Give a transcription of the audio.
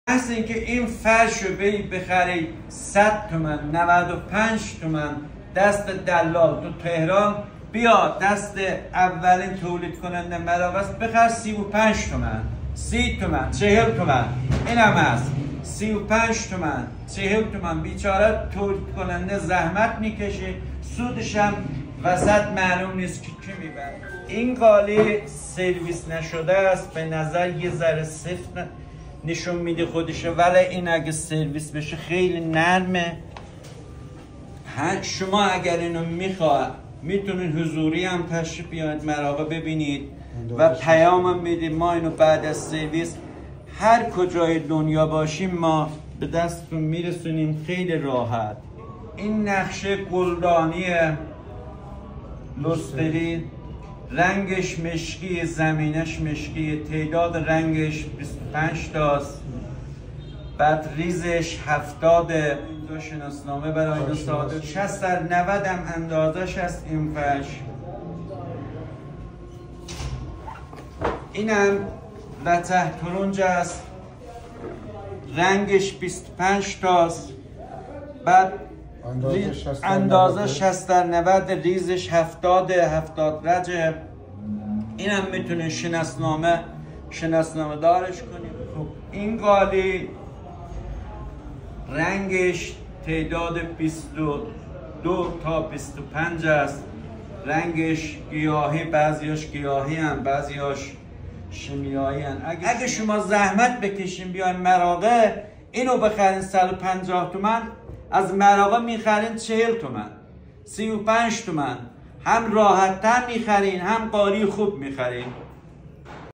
از اینکه این فرش رو بخری 100 تومن 95 تومن دست دلال تو تهران، بیا دست اولین تولید کننده ملابس بخر 35 تومن 30 تومن 40 تومن، این هم هست 35 تومن 40 تومن. بیچاره تولید کننده زحمت میکشه، سودش هم وسط معلوم نیست که کی میبره. این قالی سرویس نشده است، به نظر یه ذره سفت نشون میده خودشه، ولی این اگه سرویس بشه خیلی نرمه. شما اگر اینو میخواد میتونید حضوری هم تشریف بیاید مراقبه ببینید و پیامم بدید. ما اینو بعد از سرویس هر کجای دنیا باشیم ما به دستتون میرسونیم خیلی راحت. این نقشه گلدانی لوستری، رنگش مشکی، زمینش مشکی، تعداد رنگش 25 تاست، بعد ریزش 70. اینجا شناسنامه برای اینو صادر 60 در 90 هم اندازش هست. این فرش اینم وته ترنج است، رنگش 25 تاست، بعد اندازه 60 در 90، ریزش 70 رجب. این هم میتونه شناسنامه دارش کنیم. خب این قالی رنگش تعداد 22 تا 25 است، رنگش گیاهی، بعضیاش گیاهی هم بعضیاش شیمیایی هم. اگه شما زحمت بکشین بیاین مراغه اینو بخرین 150 تومن، از مراغه میخرین 40 تومن 35 تومن، هم راحت تر میخرین هم قالی خوب میخرین.